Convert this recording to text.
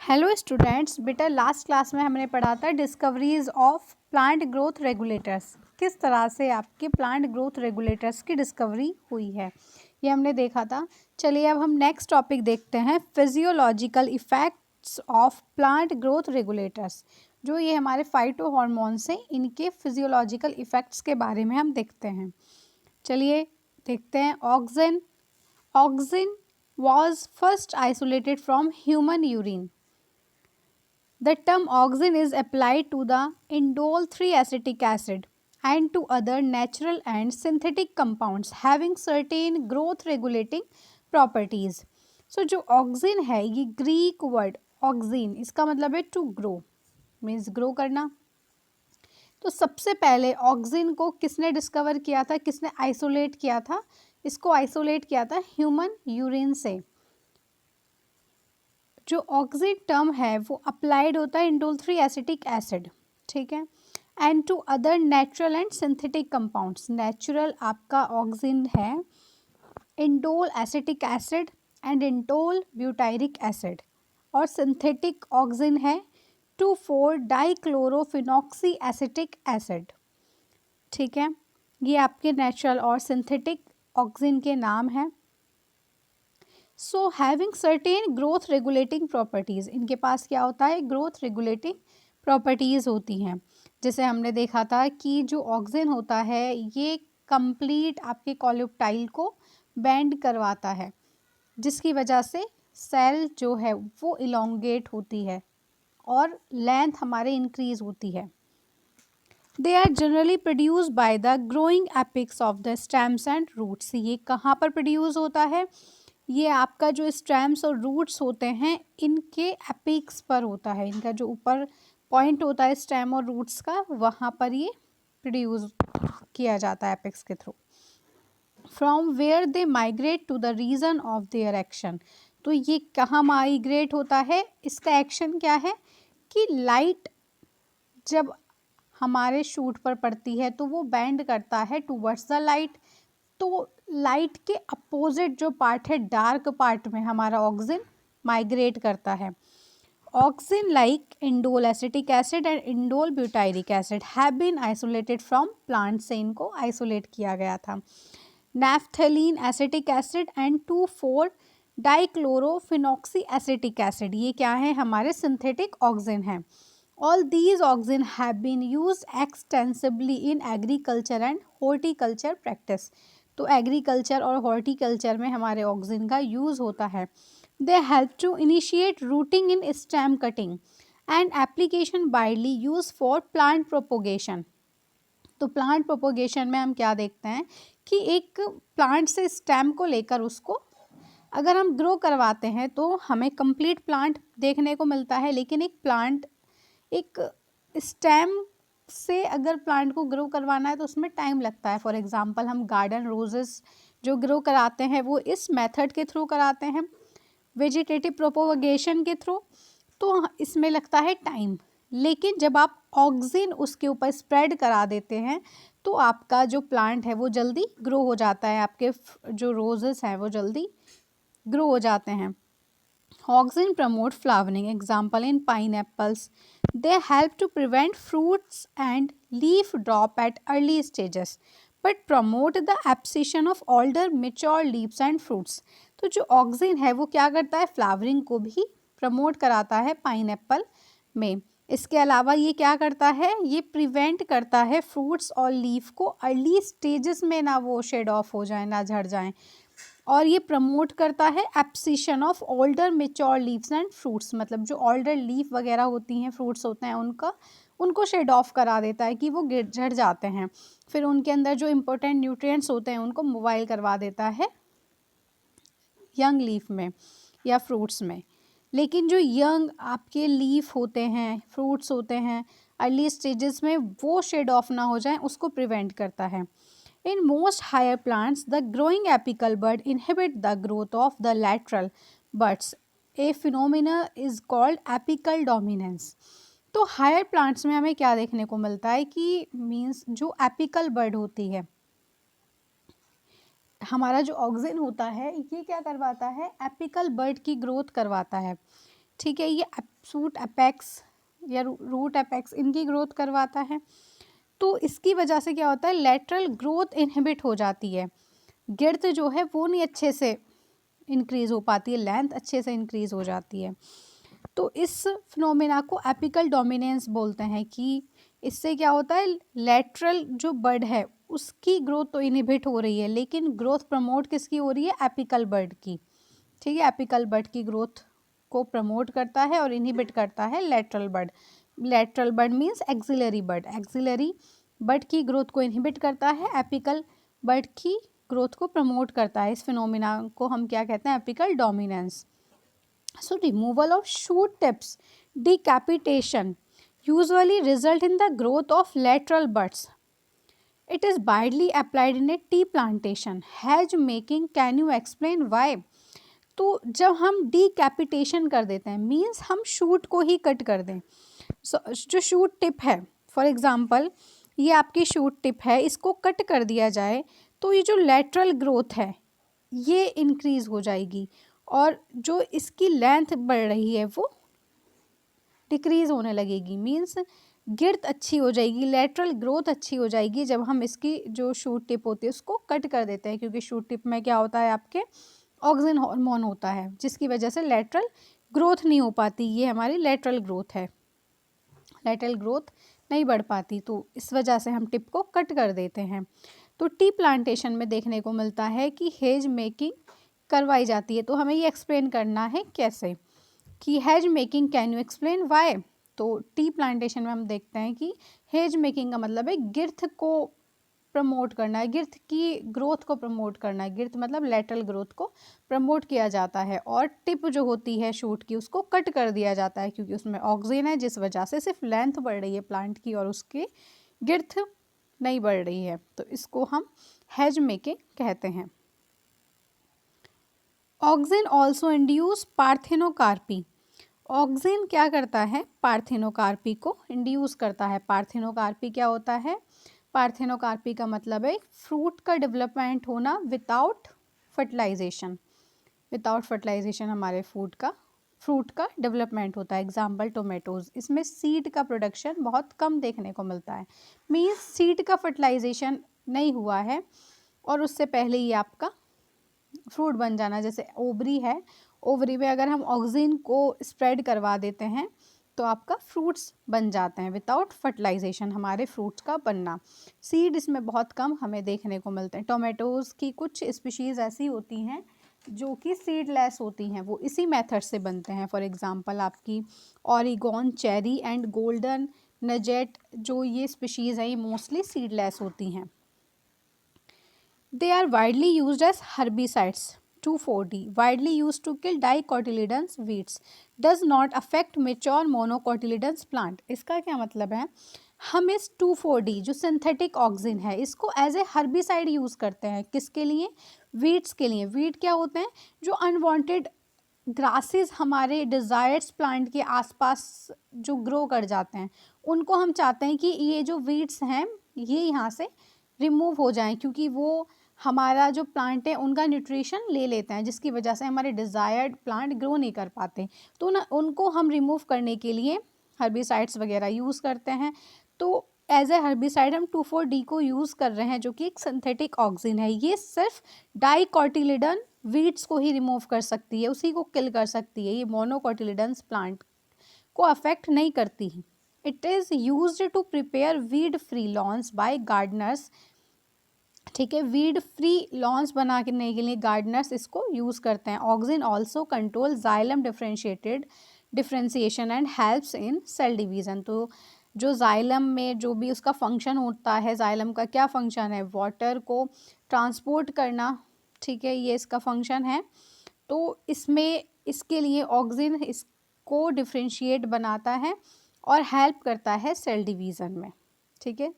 Hello students, बेटा last class में हमने पढ़ा था discoveries of plant growth regulators. किस तरह से आपके प्लांट ग्रोथ रेगुलेटर्स की डिस्कवरी हुई है ये हमने देखा था। चलिए अब हम नेक्स्ट टॉपिक देखते हैं, physiological effects of plant growth regulators. जो ये हमारे फाइटो हॉर्मोन्स हैं, इनके फिजियोलॉजिकल इफ़ेक्ट्स के बारे में हम देखते हैं। चलिए देखते हैं। Auxin auxin was first isolated from human urine. The term auxin is applied to the indole 3-acetic acid and to other natural and synthetic compounds having certain growth regulating properties. So जो auxin है, ये Greek word auxin, इसका मतलब है to grow, means grow करना। तो सबसे पहले ऑक्सिन को किसने डिस्कवर किया था, किसने आइसोलेट किया था? इसको आइसोलेट किया था ह्यूमन यूरिन से। जो ऑक्सिन टर्म है वो अप्लाइड होता है इंडोल 3-एसिटिक एसिड, ठीक है, and to other natural and synthetic compounds. Natural आपका ऑक्सिन है indole acetic acid and indole butyric acid, और सिंथेटिक ऑक्सिन है 2,4 डाइक्लोरोफिनॉक्सी एसिटिक एसिड, ठीक है। ये आपके नेचुरल और सिंथेटिक ऑक्सिन के नाम हैं। So having certain growth regulating properties, इनके पास क्या होता है, ग्रोथ रेगुलेटिंग प्रॉपर्टीज़ होती हैं। जैसे हमने देखा था कि जो ऑक्सिन होता है ये कंप्लीट आपके कॉल्यूप्टाइल को बेंड करवाता है, जिसकी वजह से सेल जो है वो इलोंगेट होती है और लेंथ हमारे इंक्रीज होती है। They are generally produce by the growing apex of the stems and roots. ये कहाँ पर प्रोड्यूस होता है? ये आपका जो स्टेम्स और रूट्स होते हैं इनके एपिक्स पर होता है। इनका जो ऊपर पॉइंट होता है स्टेम और रूट्स का, वहाँ पर ये प्रोड्यूस किया जाता है एपिक्स के थ्रू। From where they migrate to the region of their action. तो ये कहाँ माइग्रेट होता है? इसका एक्शन क्या है कि लाइट जब हमारे शूट पर पड़ती है तो वो बेंड करता है टूवर्ड्स द लाइट। तो लाइट के अपोजिट जो पार्ट है, डार्क पार्ट में हमारा ऑक्सिन माइग्रेट करता है। Auxin like indole acetic acid and indole butyric acid have been isolated from plant से इनको आइसोलेट किया गया था। Naphthalene acetic acid and 2,4 dichlorophenoxy acetic acid, ये क्या है, हमारे सिंथेटिक ऑक्सिन हैं। All these auxin have been used extensively in agriculture and horticulture practice. तो एग्रीकल्चर और हॉर्टिकल्चर में हमारे ऑक्सिन का यूज़ होता है। They help to initiate rooting in stem cutting and application widely use for plant propagation. तो plant propagation में हम क्या देखते हैं कि एक प्लांट से स्टेम को लेकर उसको अगर हम ग्रो करवाते हैं तो हमें कंप्लीट प्लांट देखने को मिलता है, लेकिन एक स्टेम से अगर प्लांट को ग्रो करवाना है तो उसमें टाइम लगता है। फॉर एग्जांपल हम गार्डन रोजेस जो ग्रो कराते हैं वो इस मेथड के थ्रू कराते हैं, वेजिटेटिव प्रोपोगेशन के थ्रू, तो इसमें लगता है टाइम। लेकिन जब आप ऑक्सिन उसके ऊपर स्प्रेड करा देते हैं तो आपका जो प्लांट है वो जल्दी ग्रो हो जाता है, आपके जो रोजेस हैं वो जल्दी ग्रो हो जाते हैं। Auxin promote flowering. Example in pineapples. They help to prevent fruits and leaf drop at early stages, but promote the abscission of older mature leaves and fruits. तो जो ऑक्सिन है वो क्या करता है, फ्लावरिंग को भी प्रमोट कराता है पाइनएप्पल में। इसके अलावा ये क्या करता है, ये प्रिवेंट करता है फ्रूट्स और लीफ को अर्ली स्टेजेस में ना वो शेड ऑफ हो जाए, ना झड़ जाएं। और ये प्रमोट करता है abscission of older mature leaves and fruits, मतलब जो ओल्डर लीफ वगैरह होती हैं, फ्रूट्स होते हैं, उनको शेड ऑफ करा देता है कि वो झड़ जाते हैं। फिर उनके अंदर जो इम्पोर्टेंट न्यूट्रिएंट्स होते हैं उनको मोबाइल करवा देता है यंग लीफ में या फ्रूट्स में। लेकिन जो यंग आपके लीफ होते हैं, फ्रूट्स होते हैं, अर्ली स्टेजेस में वो शेड ऑफ ना हो जाए उसको प्रिवेंट करता है। In most higher plants, the growing apical bud inhibit the growth of the lateral buds. A phenomena is called apical dominance. तो हायर प्लांट्स में हमें क्या देखने को मिलता है कि मीन्स जो एपिकल बर्ड होती है, हमारा जो ऑक्सिन होता है ये क्या करवाता है, एपिकल बर्ड की ग्रोथ करवाता है, ठीक है। ये शूट अपेक्स या रूट अपेक्स, इनकी ग्रोथ करवाता है। तो इसकी वजह से क्या होता है, लेटरल ग्रोथ इनहिबिट हो जाती है, गिर्द जो है वो नहीं अच्छे से इंक्रीज़ हो पाती है, लेंथ अच्छे से इंक्रीज़ हो जाती है। तो इस फिनोमेना को एपिकल डोमिनेंस बोलते हैं कि इससे क्या होता है, लेटरल जो बर्ड है उसकी ग्रोथ तो इनहिबिट हो रही है, लेकिन ग्रोथ प्रमोट किसकी हो रही है, एपिकल बर्ड की। ठीक है, एपिकल बर्ड की ग्रोथ को प्रमोट करता है और इनहिबिट करता है lateral bird. Lateral bird means axillary bud, axillary bud की ग्रोथ को इनहिबिट करता है, एपिकल बर्ड की ग्रोथ को प्रमोट करता है। इस फिनोमिना को हम क्या कहते हैं, apical dominance. So removal of shoot tips, decapitation usually result in the growth of lateral buds. It is widely applied in a tea plantation. Hedge making, can you explain why? तो जब हम decapitation कर देते हैं means हम shoot को ही cut कर दें। जो शूट टिप है, फॉर एग्जांपल ये आपकी शूट टिप है, इसको कट कर दिया जाए तो ये जो लेटरल ग्रोथ है ये इंक्रीज हो जाएगी और जो इसकी लेंथ बढ़ रही है वो डिक्रीज होने लगेगी। मीन्स गिर्द अच्छी हो जाएगी, लेटरल ग्रोथ अच्छी हो जाएगी जब हम इसकी जो शूट टिप होती है उसको कट कर देते हैं, क्योंकि शूट टिप में क्या होता है, आपके ऑक्सिन हार्मोन होता है जिसकी वजह से लेटरल ग्रोथ नहीं हो पाती। ये हमारी लेटरल ग्रोथ है, लेटरल ग्रोथ नहीं बढ़ पाती, तो इस वजह से हम टिप को कट कर देते हैं। तो टी प्लांटेशन में देखने को मिलता है कि हेज मेकिंग करवाई जाती है। तो हमें ये एक्सप्लेन करना है कैसे कि hedge making, can you explain why. तो टी प्लांटेशन में हम देखते हैं कि हेज मेकिंग का मतलब है गिर्थ को प्रमोट करना है, गिर्थ की ग्रोथ को प्रमोट करना है। गिर्थ मतलब लेटरल ग्रोथ को प्रमोट किया जाता है और टिप जो होती है शूट की उसको कट कर दिया जाता है, क्योंकि उसमें ऑक्सीजन है जिस वजह से सिर्फ लेंथ बढ़ रही है प्लांट की और उसकी गिर्थ नहीं बढ़ रही है। तो इसको हम हेज मेकिंग कहते हैं। Auxin also induce parthenocarpy. Auxin क्या करता है, पार्थेनोकार्पी को इंड्यूस करता है। पार्थेनोकार्पी क्या होता है, पार्थेनोकार्पी का मतलब है फ्रूट का डेवलपमेंट होना विदाउट फर्टिलाइजेशन। विदाउट फर्टिलाइजेशन हमारे फ्रूट का डेवलपमेंट होता है। एग्जाम्पल टोमेटोज, इसमें सीड का प्रोडक्शन बहुत कम देखने को मिलता है। मीन्स सीड का फर्टिलाइजेशन नहीं हुआ है और उससे पहले ही आपका फ्रूट बन जाना। जैसे ओवरी है, ओवरी में अगर हम ऑक्सिन को स्प्रेड करवा देते हैं तो आपका फ्रूट्स बन जाते हैं विदाउट फर्टिलाइजेशन, हमारे फ्रूट्स का बनना। सीड इसमें बहुत कम हमें देखने को मिलते हैं। टोमेटोज़ की कुछ स्पीशीज़ ऐसी होती हैं जो कि सीडलेस होती हैं, वो इसी मेथड से बनते हैं। फॉर एग्जांपल आपकी ऑरिगॉन, चेरी एंड गोल्डन नजेट, जो ये स्पीशीज़ हैं ये मोस्टली सीडलेस होती हैं। They are widely used as herbicides. 2,4-D, widely used to kill dicotyledons weeds, does not affect mature monocotyledons plant. इसका क्या मतलब है, हम इस 2,4-D जो सिंथेटिक ऑक्सिन है इसको एज ए हर्बिसाइड यूज़ करते हैं। किसके लिए, वीड्स के लिए। वीड क्या होते हैं, जो अनवांटेड ग्रासेस हमारे डिज़ायर्स प्लांट के आसपास जो ग्रो कर जाते हैं, उनको हम चाहते हैं कि ये जो वीड्स हैं ये यहाँ से रिमूव हो जाएं, क्योंकि वो हमारा जो प्लांट है उनका न्यूट्रिशन ले लेते हैं, जिसकी वजह से हमारे डिज़ायर्ड प्लांट ग्रो नहीं कर पाते। तो ना उनको हम रिमूव करने के लिए हर्बिसाइड्स वगैरह यूज़ करते हैं। तो एज ए हर्बिसाइड हम 2,4-D को यूज़ कर रहे हैं, जो कि एक सिंथेटिक ऑक्सिन है। ये सिर्फ डाइकोटिलिडन वीड्स को ही रिमूव कर सकती है, उसी को किल कर सकती है। ये मोनोकोटिलिडन्स प्लांट को अफेक्ट नहीं करती है। It is used to prepare weed free lawns by gardeners. ठीक है, वीड फ्री लॉन्स बनाने के लिए गार्डनर्स इसको यूज़ करते हैं। Auxin also control xylem differentiation and helps in cell division. तो जो जाइलम में जो भी उसका फंक्शन होता है, जाइलम का क्या फंक्शन है, वाटर को ट्रांसपोर्ट करना। ठीक है, ये इसका फंक्शन है। तो इसमें इसके लिए ऑक्सिन इसको डिफ्रेंशिएट बनाता है और हेल्प करता है सेल डिवीज़न में। ठीक है,